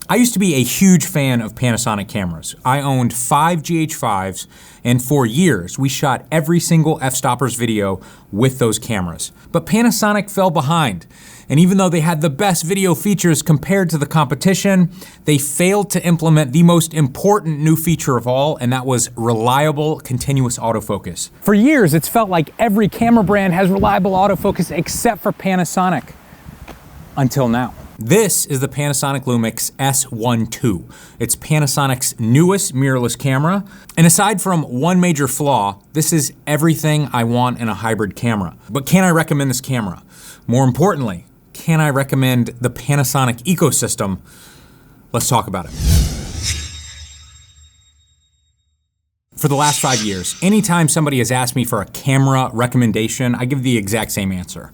I used to be a huge fan of Panasonic cameras. I owned 5 GH5s, and for years we shot every single f-stoppers video with those cameras. But Panasonic fell behind, and even though they had the best video features compared to the competition, they failed to implement the most important new feature of all, and that was reliable continuous autofocus. For years, it's felt like every camera brand has reliable autofocus except for Panasonic. Until now. This is the Panasonic Lumix S1H. It's Panasonic's newest mirrorless camera. And aside from one major flaw, this is everything I want in a hybrid camera. But can I recommend this camera? More importantly, can I recommend the Panasonic ecosystem? Let's talk about it. For the last 5 years, anytime somebody has asked me for a camera recommendation, I give the exact same answer.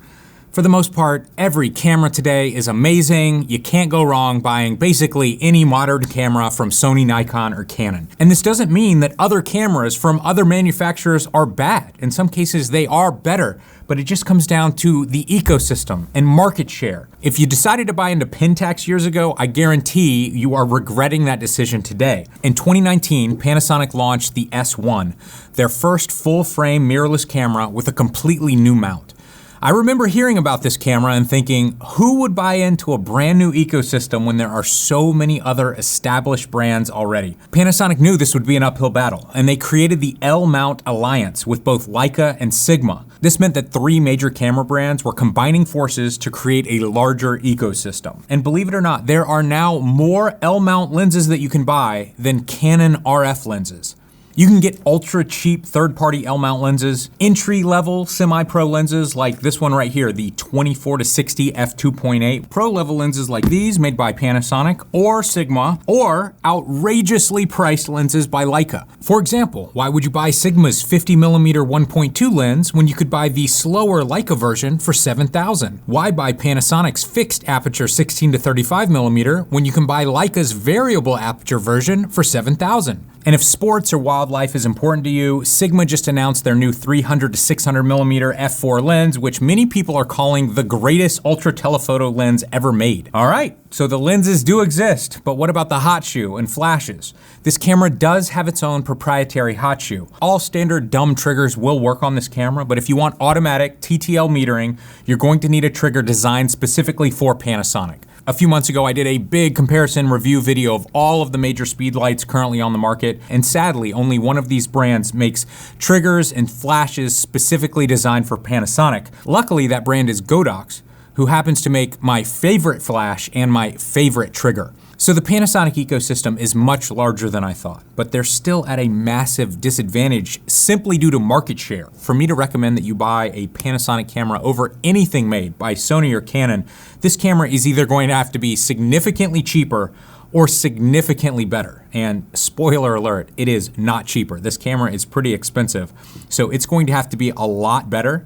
For the most part, every camera today is amazing. You can't go wrong buying basically any modern camera from Sony, Nikon, or Canon. And this doesn't mean that other cameras from other manufacturers are bad. In some cases, they are better, but it just comes down to the ecosystem and market share. If you decided to buy into Pentax years ago, I guarantee you are regretting that decision today. In 2019, Panasonic launched the S1, their first full-frame mirrorless camera with a completely new mount. I remember hearing about this camera and thinking, who would buy into a brand new ecosystem when there are so many other established brands already? Panasonic knew this would be an uphill battle, and they created the L-mount alliance with both Leica and Sigma. This meant that 3 major camera brands were combining forces to create a larger ecosystem. And believe it or not, there are now more L-mount lenses that you can buy than Canon RF lenses. You can get ultra cheap third-party L-mount lenses, entry-level semi-pro lenses like this one right here, the 24-60 f2.8, pro-level lenses like these made by Panasonic or Sigma, or outrageously priced lenses by Leica. For example, why would you buy Sigma's 50mm 1.2 lens when you could buy the slower Leica version for $7,000? Why buy Panasonic's fixed aperture 16-35mm when you can buy Leica's variable aperture version for $7,000? And if sports or wildlife is important to you, Sigma just announced their new 300-600mm f4 lens, which many people are calling the greatest ultra telephoto lens ever made. All right, so the lenses do exist, but what about the hot shoe and flashes? This camera does have its own proprietary hot shoe. All standard dumb triggers will work on this camera, but if you want automatic TTL metering, you're going to need a trigger designed specifically for Panasonic. A few months ago, I did a big comparison review video of all of the major speed lights currently on the market, and sadly, only one of these brands makes triggers and flashes specifically designed for Panasonic. Luckily, that brand is Godox, who happens to make my favorite flash and my favorite trigger. So the Panasonic ecosystem is much larger than I thought, but they're still at a massive disadvantage simply due to market share. For me to recommend that you buy a Panasonic camera over anything made by Sony or Canon, this camera is either going to have to be significantly cheaper or significantly better. And spoiler alert, it is not cheaper. This camera is pretty expensive, so it's going to have to be a lot better,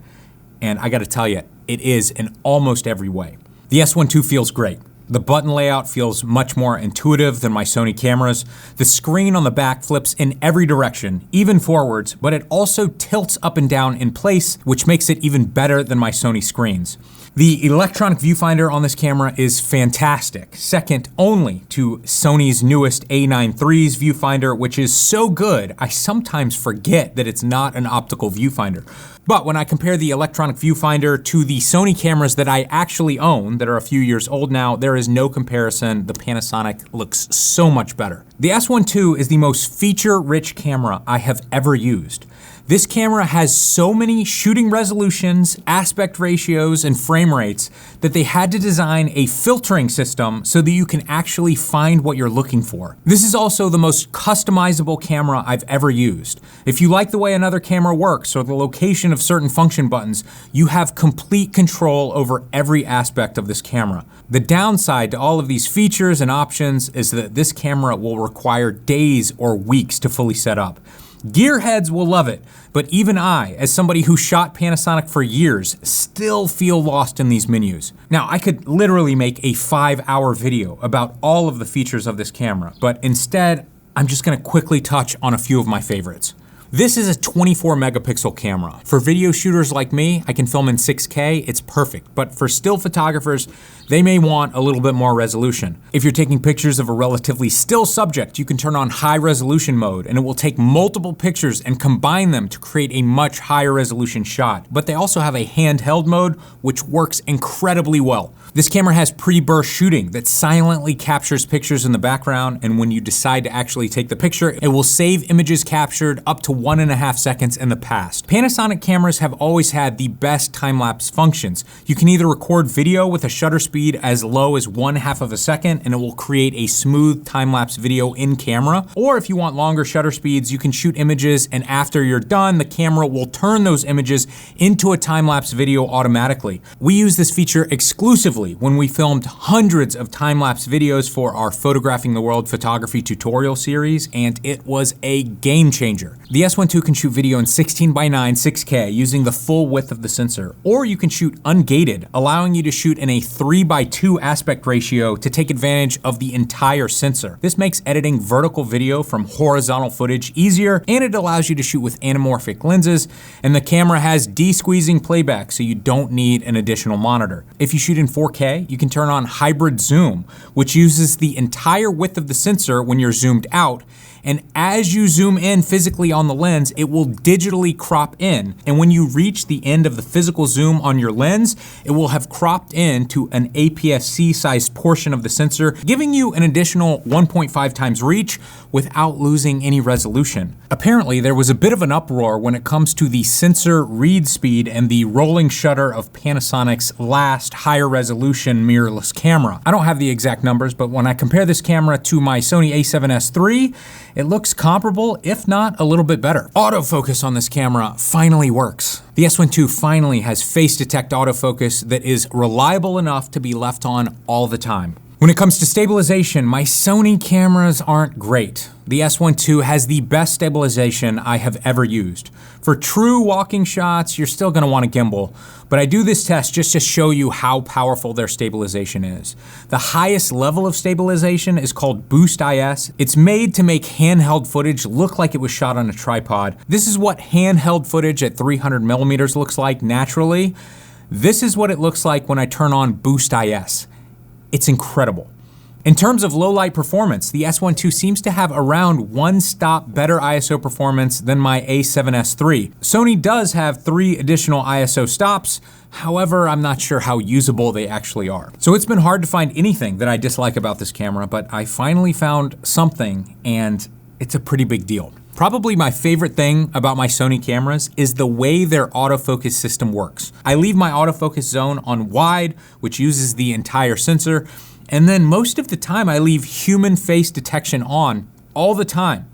and I gotta tell you, it is in almost every way. The S1H feels great. The button layout feels much more intuitive than my Sony cameras. The screen on the back flips in every direction, even forwards, but it also tilts up and down in place, which makes it even better than my Sony screens. The electronic viewfinder on this camera is fantastic, second only to Sony's newest A9 III's viewfinder, which is so good, I sometimes forget that it's not an optical viewfinder. But when I compare the electronic viewfinder to the Sony cameras that I actually own, that are a few years old now, there is no comparison. The Panasonic looks so much better. The S1H is the most feature-rich camera I have ever used. This camera has so many shooting resolutions, aspect ratios, and frame rates that they had to design a filtering system so that you can actually find what you're looking for. This is also the most customizable camera I've ever used. If you like the way another camera works or the location of certain function buttons, you have complete control over every aspect of this camera. The downside to all of these features and options is that this camera will require days or weeks to fully set up. Gearheads will love it, but even I, as somebody who shot Panasonic for years, still feel lost in these menus. Now, I could literally make a 5-hour video about all of the features of this camera, but instead, I'm just gonna quickly touch on a few of my favorites. This is a 24 megapixel camera. For video shooters like me, I can film in 6K, it's perfect. But for still photographers, they may want a little bit more resolution. If you're taking pictures of a relatively still subject, you can turn on high resolution mode and it will take multiple pictures and combine them to create a much higher resolution shot. But they also have a handheld mode, which works incredibly well. This camera has pre-burst shooting that silently captures pictures in the background, and when you decide to actually take the picture, it will save images captured up to 1.5 seconds in the past. Panasonic cameras have always had the best time-lapse functions. You can either record video with a shutter speed as low as 1/2 of a second, and it will create a smooth time-lapse video in camera, or if you want longer shutter speeds, you can shoot images, and after you're done, the camera will turn those images into a time-lapse video automatically. We use this feature exclusively when we filmed hundreds of time-lapse videos for our Photographing the World photography tutorial series, and it was a game changer. The S1 II can shoot video in 16:9 6K using the full width of the sensor, or you can shoot ungated, allowing you to shoot in a 3:2 aspect ratio to take advantage of the entire sensor. This makes editing vertical video from horizontal footage easier, and it allows you to shoot with anamorphic lenses, and the camera has de-squeezing playback, so you don't need an additional monitor. If you shoot in 4K, you can turn on hybrid zoom, which uses the entire width of the sensor when you're zoomed out, and as you zoom in physically on the lens, it will digitally crop in, and when you reach the end of the physical zoom on your lens, it will have cropped in to an APS-C sized portion of the sensor, giving you an additional 1.5 times reach without losing any resolution. Apparently, there was a bit of an uproar when it comes to the sensor read speed and the rolling shutter of Panasonic's last higher resolution mirrorless camera. I don't have the exact numbers, but when I compare this camera to my Sony a7S III, it looks comparable, if not a little bit better. Autofocus on this camera finally works. The S1 II finally has face detect autofocus that is reliable enough to be left on all the time. When it comes to stabilization, my Sony cameras aren't great. The S1 II has the best stabilization I have ever used. For true walking shots, you're still gonna want a gimbal, but I do this test just to show you how powerful their stabilization is. The highest level of stabilization is called Boost IS. It's made to make handheld footage look like it was shot on a tripod. This is what handheld footage at 300mm looks like naturally. This is what it looks like when I turn on Boost IS. It's incredible. In terms of low light performance, the S1 II seems to have around 1 stop better ISO performance than my a7S III. Sony does have 3 additional ISO stops, however, I'm not sure how usable they actually are. So it's been hard to find anything that I dislike about this camera, but I finally found something, and it's a pretty big deal. Probably my favorite thing about my Sony cameras is the way their autofocus system works. I leave my autofocus zone on wide, which uses the entire sensor, and then most of the time I leave human face detection on all the time.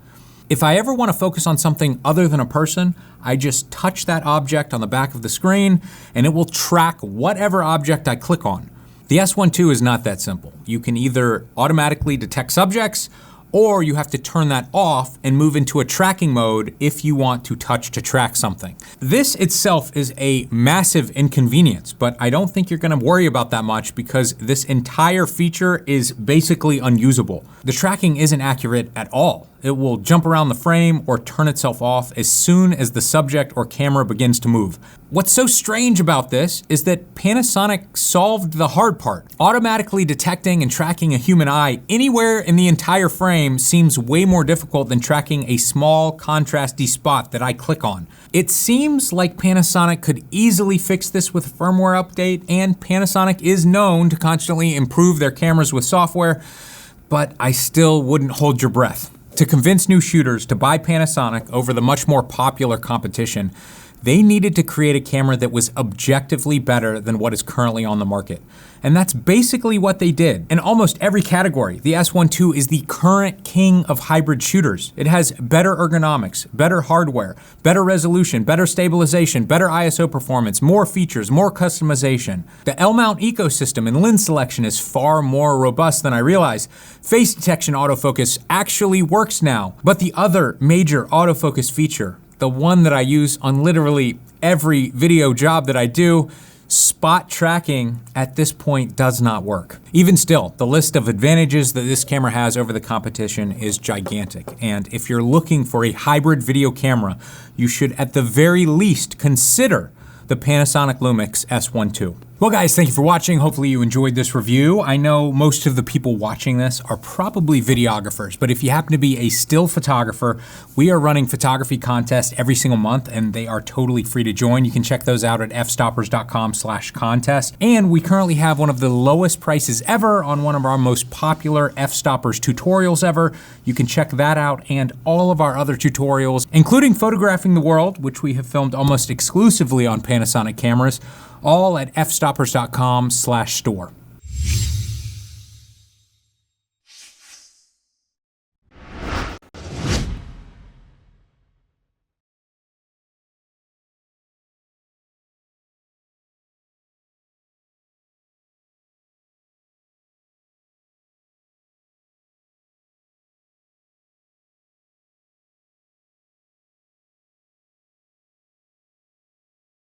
If I ever want to focus on something other than a person, I just touch that object on the back of the screen and it will track whatever object I click on. The S1 II is not that simple. You can either automatically detect subjects, or you have to turn that off and move into a tracking mode if you want to touch to track something. This itself is a massive inconvenience, but I don't think you're gonna worry about that much because this entire feature is basically unusable. The tracking isn't accurate at all. It will jump around the frame or turn itself off as soon as the subject or camera begins to move. What's so strange about this is that Panasonic solved the hard part. Automatically detecting and tracking a human eye anywhere in the entire frame seems way more difficult than tracking a small contrasty spot that I click on. It seems like Panasonic could easily fix this with a firmware update, and Panasonic is known to constantly improve their cameras with software, but I still wouldn't hold your breath. To convince new shooters to buy Panasonic over the much more popular competition, they needed to create a camera that was objectively better than what is currently on the market. And that's basically what they did. In almost every category, the S1 II is the current king of hybrid shooters. It has better ergonomics, better hardware, better resolution, better stabilization, better ISO performance, more features, more customization. The L-mount ecosystem and lens selection is far more robust than I realized. Face detection autofocus actually works now. But the other major autofocus feature, the one that I use on literally every video job that I do, spot tracking at this point does not work. Even still, the list of advantages that this camera has over the competition is gigantic. And if you're looking for a hybrid video camera, you should at the very least consider the Panasonic Lumix S1 II. Well guys, thank you for watching. Hopefully you enjoyed this review. I know most of the people watching this are probably videographers, but if you happen to be a still photographer, we are running photography contests every single month and they are totally free to join. You can check those out at fstoppers.com/contest. And we currently have one of the lowest prices ever on one of our most popular f-stoppers tutorials ever. You can check that out and all of our other tutorials, including photographing the world, which we have filmed almost exclusively on Panasonic cameras, all at fstoppers.com/store.